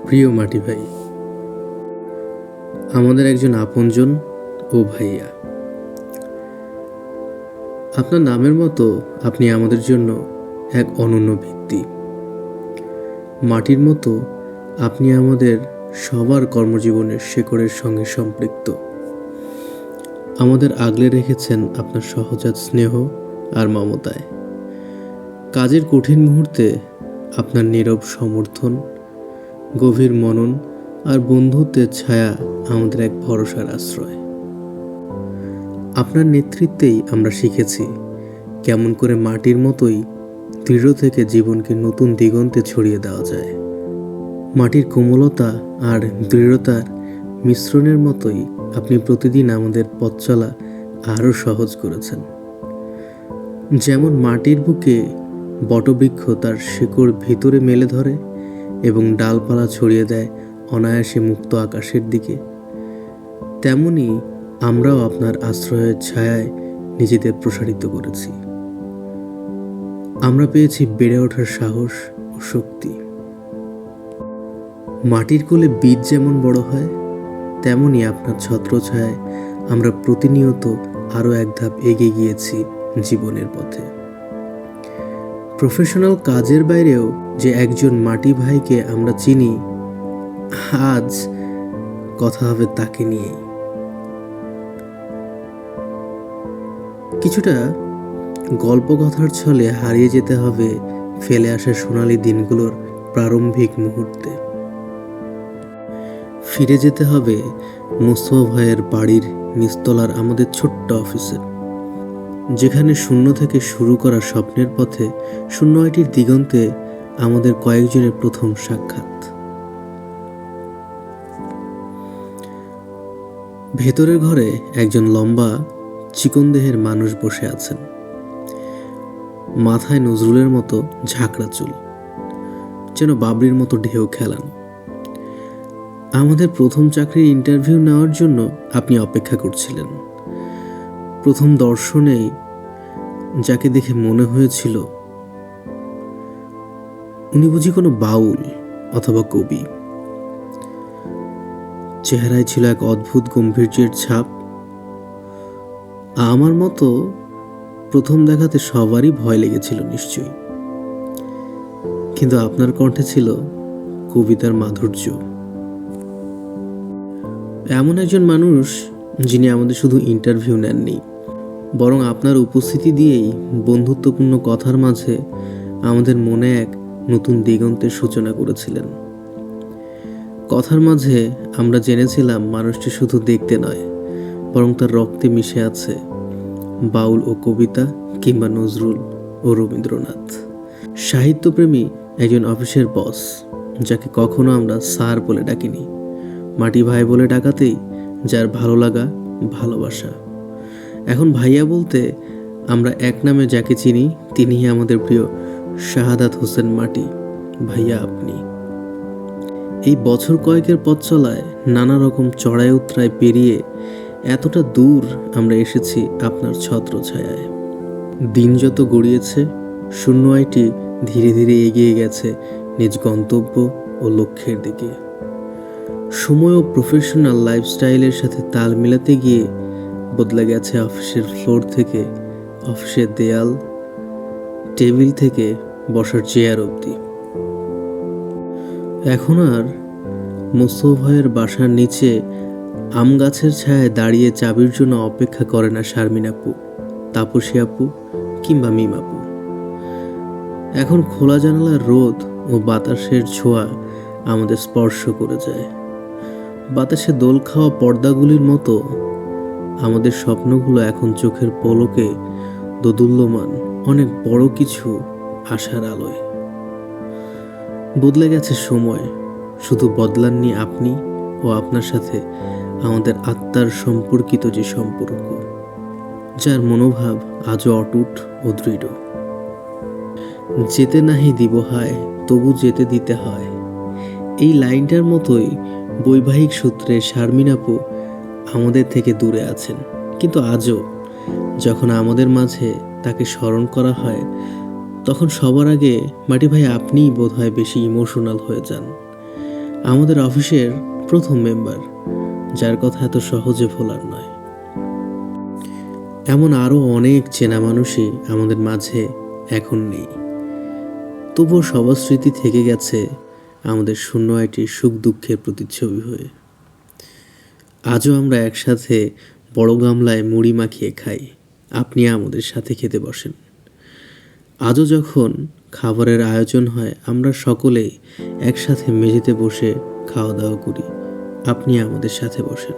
প্রিয় মাটি ভাই, আমাদের একজন আপনজন ও ভাইয়া। আপনার নামের মতো আপনি আমাদের জন্য এক অনন্য ভিত্তি। মাটির মতো আপনি আমাদের সবার কর্মজীবনের শেকড়ের সঙ্গে সম্পৃক্ত। আমাদের আগলে রেখেছেন আপনার সহজাত স্নেহ আর মমতায়। কাজের কঠিন মুহূর্তে আপনার নীরব সমর্থন, গভীর মনন আর বন্ধুত্বের ছায়া আমাদের এক ভরসার আশ্রয়। আপনার নেতৃত্বেই আমরা শিখেছি কেমন করে মাটির মতোই দৃঢ় থেকে জীবনকে নতুন দিগন্তে ছড়িয়ে দেওয়া যায়। মাটির কোমলতা আর দৃঢ়তার মিশ্রণের মতোই আপনি প্রতিদিন আমাদের পথ চলা আরও সহজ করেছেন। যেমন মাটির বুকে বটবৃক্ষ তার শিকড় ভিতরে মেলে ধরে এবং ডালপালা ছড়িয়ে দেয় অনায়াসে মুক্ত আকাশের দিকে, তেমনি আমরাও আপনার আশ্রয়ের ছায়ায় নিজেদের প্রসারিত করেছি। আমরা পেয়েছি বেড়ে ওঠার সাহস ও শক্তি। মাটির কোলে বীজ যেমন বড় হয়, তেমনি আপনার ছত্রছায়ায় আমরা প্রতিনিয়ত আরও এক ধাপ এগিয়ে গিয়েছি জীবনের পথে। প্রফেশনাল কাজের বাইরেও যে একজন মাটি ভাইকে আমরা চিনি, আজ কথা হবে তাকে নিয়েই। কিছুটা গল্পকথার ছলে হারিয়ে যেতে হবে ফেলে আসা সোনালি দিনগুলোর প্রারম্ভিক মুহূর্তে। ফিরে যেতে হবে মোস্তফা ভাইয়ের বাড়ির নিচতলার আমাদের ছোট্ট অফিসে, যেখানে শূন্য থেকে শুরু করা স্বপ্নের পথে শূন্য আইটির দিগন্তে আমাদের কয়েকজনের প্রথম সাক্ষাৎ। ভেতরের ঘরে একজন লম্বা চিকন দেহের মানুষ বসে আছেন। মাথায় নজরুলের মতো ঝাঁকড়া চুল, যেন বাবরির মতো ঢেউ খেলানো। আমাদের প্রথম চাকরির ইন্টারভিউ নেওয়ার জন্য আপনি অপেক্ষা করছিলেন। প্রথম দর্শনেই যাকে দেখে মনে হয়েছিল উনি বুঝি কোনো বাউল অথবা কবি। চেহারায় ছিল এক অদ্ভুত গম্ভীর্যের ছাপ। আমার মতো প্রথম দেখাতে সবারই ভয় লেগেছিল নিশ্চয়ই, কিন্তু আপনার কণ্ঠে ছিল কবিতার মাধুর্য। এমন একজন মানুষ যিনি আমাদের শুধু ইন্টারভিউ নেননি, বরং আপনার উপস্থিতি দিয়েই বন্ধুত্বপূর্ণ কথার মাঝে আমাদের মনে এক নতুন দিগন্তের সূচনা করেছিলেন। কথার মাঝে আমরা জেনেছিলাম মানুষটি শুধু দেখতে নয়, বরং তার রক্তে মিশে আছে বাউল ও কবিতা, কিংবা নজরুল ও রবীন্দ্রনাথ। সাহিত্যপ্রেমী একজন অফিসের বস, যাকে কখনো আমরা স্যার বলে ডাকিনি, মাটি ভাই বলে ডাকাতেই যার ভালো লাগা, ভালোবাসা। এখন ভাইয়া বলতে আমরা এক নামে যাকে চিনি, তিনিই আমাদের প্রিয় শাহাদাত হোসেন মাটি ভাইয়া। আপনি এই বছর কয়েকের পথ চলায় নানা রকম চড়াই উতরায় পেরিয়ে এতটা দূর আমরা এসেছি আপনার ছত্রছায়ায়। দিন যত গড়িয়েছে, শূন্য আইটি ধীরে ধীরে এগিয়ে গেছে নিজ গন্তব্য ও লক্ষ্যের দিকে। সময় ও প্রফেশনাল লাইফস্টাইলের সাথে তাল মেলাতে গিয়ে বদলে গেছে অফিসের ফ্লোর থেকে অফিসের দেয়াল, টেবিল থেকে বসার চেয়ার অবধি। এখন আর মোস্তফা ভাইয়ের বাসার নিচে আম গাছের ছায়ায় দাঁড়িয়ে চাবির জন্য অপেক্ষা করে না শারমিন আপু, তাপসী আপু কিংবা মিম আপু। এখন খোলা জানালার রোদ ও বাতাসের ছোঁয়া আমাদের স্পর্শ করে যায়। বাতাসে দোল খাওয়া পর্দাগুলির মতো আমাদের স্বপ্নগুলো এখন চোখের পলকে দোদুল্যমান অনেক বড় কিছু আশার আলোয়। বদলে গেছে সময়, শুধু বদলাননি আপনি ও আপনার সাথে আমাদের আত্মার সম্পর্কিত যে সম্পর্ক, যার মনোভাব আজও অটুট ও দৃঢ়। যেতে নাহি দিব হায়, তবু যেতে দিতে হয়। এই লাইনটার মতোই বৈবাহিক সূত্রে শারমিন আপু আমাদের থেকে দূরে আছেন, কিন্তু আজও যখন আমাদের মাঝে তাকে স্মরণ করা হয়, তখন সবার আগে মাটি ভাই আপনিই বোধহয় বেশি ইমোশনাল হয়ে যান। আমাদের অফিসের প্রথম মেম্বার, যার কথা এত সহজে ভোলার নয়। এমন আরও অনেক চেনা মানুষই আমাদের মাঝে এখন নেই, তবুও সবার স্মৃতি থেকে গেছে আমাদের শূন্য আইটির সুখ দুঃখের প্রতিচ্ছবি হয়ে। আজও আমরা একসাথে বড় গামলায় মুড়ি মাখিয়ে খাই, আপনি আমাদের সাথে খেতে বসেন। আজও যখন খাবারের আয়োজন হয় আমরা সকলেই একসাথে মেঝেতে বসে খাওয়া দাওয়া করি, আপনি আমাদের সাথে বসেন।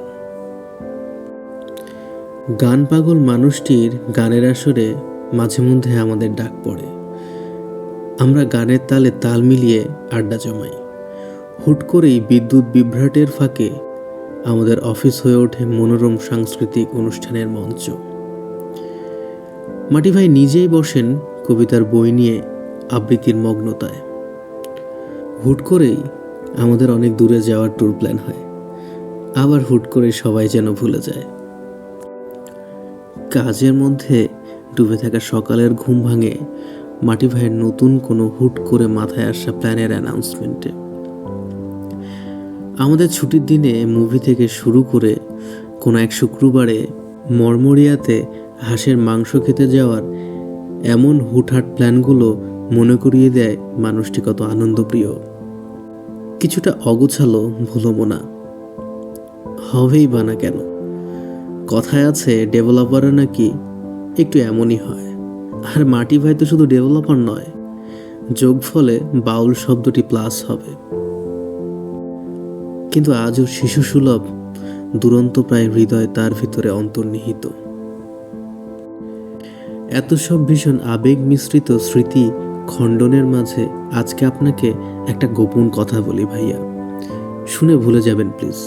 গান পাগল মানুষটির গানের আসরে মাঝে মধ্যে আমাদের ডাক পড়ে, আমরা গানের তালে তাল মিলিয়ে আড্ডা জমাই। হুট করেই বিদ্যুৎ বিভ্রাটের ফাঁকে আমাদের অফিস হয়ে ওঠে মনোরম সাংস্কৃতিক অনুষ্ঠানের মঞ্চ। মাটি ভাই নিজেই বসেন কবিতার বই নিয়ে আবৃত্তির মগ্নতায়। হুট করেই আমাদের অনেক দূরে যাওয়ার ট্যুর প্ল্যান হয়, আবার হুট করে সবাই যেন ভুলে যায়। কাজের মধ্যে ডুবে থাকা সকালের ঘুম ভাঙে মাটি ভাইয়ের নতুন কোনো হুট করে মাথায় আসা প্ল্যানের অ্যানাউন্সমেন্টে। আমাদের ছুটির দিনে মুভি থেকে শুরু করে কোনো এক শুক্রবারে মরমরিয়াতে হাঁসের মাংস খেতে যাওয়ার এমন হুটহাট প্ল্যানগুলো মনে করিয়ে দেয় মানুষটি কত আনন্দপ্রিয়। কিছুটা অগোছালো ভুলবো না, হবেই বা না কেন। কথায় আছে ডেভেলপাররা নাকি একটু এমনই হয়, আর মাটি ভাই তো শুধু ডেভেলপার নয়, যোগফলে বাউল শব্দটি প্লাস হবে। কিন্তু আজও শিশু সুলভ দুরন্ত প্রায় হৃদয় তার ভিতরে অন্তর্নিহিত। এত সব ভীষণ আবেগ মিশ্রিত স্মৃতি খণ্ডনের মাঝে আজকে আপনাকে একটা গোপন কথা বলি ভাইয়া, শুনে ভুলে যাবেন প্লিজ।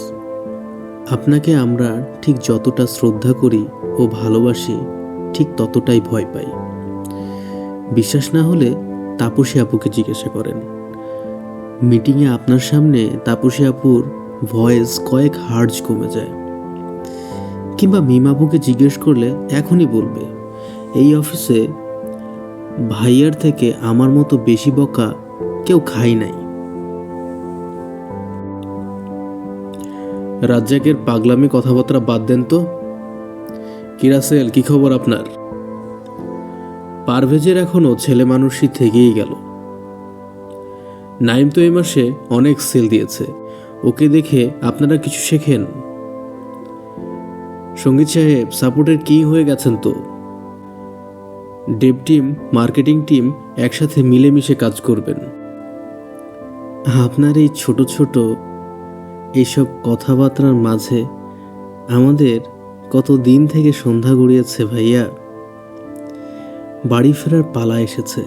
আপনাকে আমরা ঠিক যতটা শ্রদ্ধা করি ও ভালোবাসি, ঠিক ততটাই ভয় পাই। বিশ্বাস না হলে তাপসী আপুকে জিজ্ঞাসা করেন। মিটিংয়ে আপনার সামনে তাপসী আপুর ভয়েস কয়েক হার্জ কমে যায়। কিংবা মিমাপুকে জিজ্ঞেস করলে এখনই বলবে, এই অফিসে ভাইয়ার থেকে আমার মতো বেশি বকা কেউ খাই নাই। রাজ্জাকের পাগলামি কথাবার্তা বাদ দেন তো। কিরাসেল, কি খবর আপনার? পারভেজের এখনো ছেলে মানুষই থেকেই গেল। নাইম তো এই মাসে অনেক সেল দিয়েছে, ওকে দেখে আপনারা কিছু শেখেন। সঙ্গীত সাহেব সাপোর্টের কি হয়ে গেছেন তো। ডেভ টিম, মার্কেটিং টিম একসাথে মিলেমিশে কাজ করবেন। আপনার এই ছোট ছোট এইসব কথাবার্তার মাঝে আমাদের কত দিন থেকে সন্ধ্যা গড়িয়েছে ভাইয়া। বাড়ি ফেরার পালা এসেছে,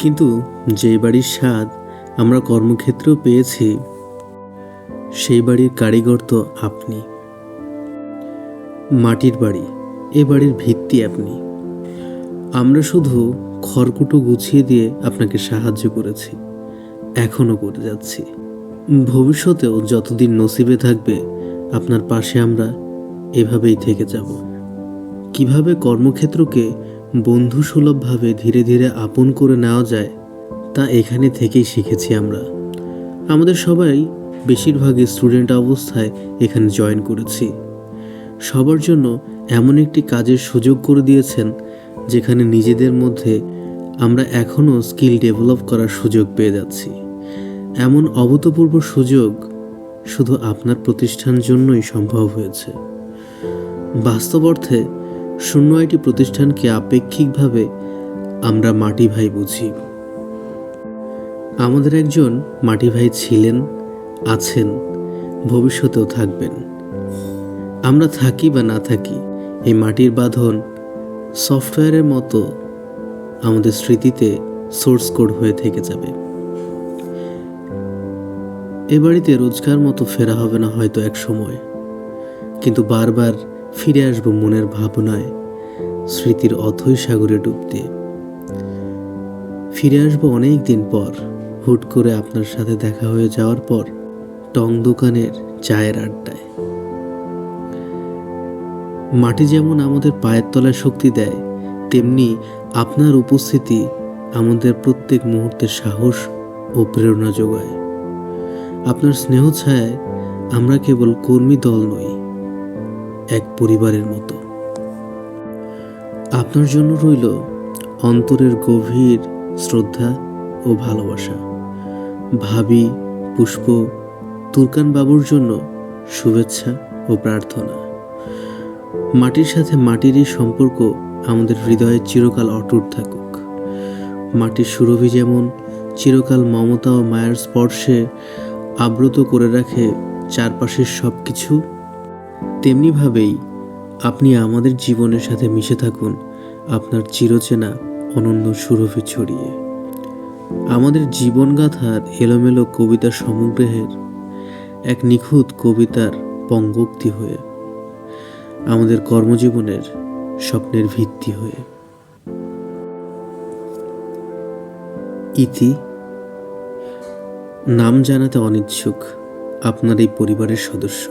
কিন্তু যে বাড়ির স্বাদ আমরা কর্মক্ষেত্রেও পেয়েছি, সেই বাড়ির কারিগর তো আপনি। মাটির বাড়ি, এ বাড়ির ভিত্তি আপনি। আমরা শুধু খড়কুটো গুছিয়ে দিয়ে আপনাকে সাহায্য করেছি, এখনো করে যাচ্ছি। ভবিষ্যতেও যতদিন নসিবে থাকবে আপনার পাশে আমরা এভাবেই থেকে যাব। কিভাবে কর্মক্ষেত্রকে বন্ধু সুলভভাবে ধীরে ধীরে আপন করে নেওয়া যায় তা এখানে থেকেই শিখেছি আমরা। আমাদের সবাই বেশিরভাগই স্টুডেন্ট অবস্থায় এখানে জয়েন করেছি। সবার জন্য এমন একটি কাজের সুযোগ করে দিয়েছেন যেখানে নিজেদের মধ্যে আমরা এখনও স্কিল ডেভেলপ করার সুযোগ পেয়ে যাচ্ছি। এমন অভূতপূর্ব সুযোগ শুধু আপনার প্রতিষ্ঠানের জন্যই সম্ভব হয়েছে। বাস্তব অর্থে শূন্য আইটি প্রতিষ্ঠানকে আপেক্ষিকভাবে আমরা মাটি ভাই বুঝি। আমাদের একজন মাটি ভাই ছিলেন, আছেন, ভবিষ্যতেও থাকবেন। আমরা থাকি বা না থাকি, এই মাটির বাঁধন সফটওয়্যারের মতো আমাদের স্মৃতিতে সোর্স কোড হয়ে থেকে যাবে। এ বাড়িতে রোজকার মতো ফেরা হবে না হয়তো এক সময়, কিন্তু বারবার ফিরে আসবো মনের ভাবনায়, স্মৃতির অথৈ সাগরে ডুব দিয়ে। ফিরে আসবো অনেক দিন পর, হুট করে আপনার সাথে দেখা হয়ে যাওয়ার পর টং দোকানের চায়ের আড্ডায়। মাটি যেমন আমাদের পায়ের তলায় শক্তি দেয়, তেমনি আপনার উপস্থিতি আমাদের প্রত্যেক মুহূর্তে সাহস ও প্রেরণা যোগায়। আপনার স্নেহ ছায়ায় আমরা কেবল কর্মী দল নই, এক পরিবারের মতো। আপনার জন্য রইল অন্তরের গভীর শ্রদ্ধা ও ভালোবাসা। ভাবি, পুষ্প, তুর্কান বাবুর জন্য শুভেচ্ছা ও প্রার্থনা। মাটির সাথে মাটির এই সম্পর্ক আমাদের হৃদয়ে চিরকাল অটুট থাকুক। মাটির সুরভি যেমন চিরকাল মমতা ও মায়ের স্পর্শে আব্রত করে রাখে চারপাশের সব কিছু, তেমনিভাবেই আপনি আমাদের জীবনের সাথে মিশে থাকুন আপনার চিরচেনা অনন্য সুরভি ছড়িয়ে। আমাদের জীবনগাথার এলোমেলো কবিতা সমগ্রের এক নিখুঁত কবিতার পঙ্গক্তি হয়ে, আমাদের কর্মজীবনের স্বপ্নের ভিত্তি হয়ে। ইতি। নাম জানাতে অনিচ্ছুক আপনার এই পরিবারের সদস্য।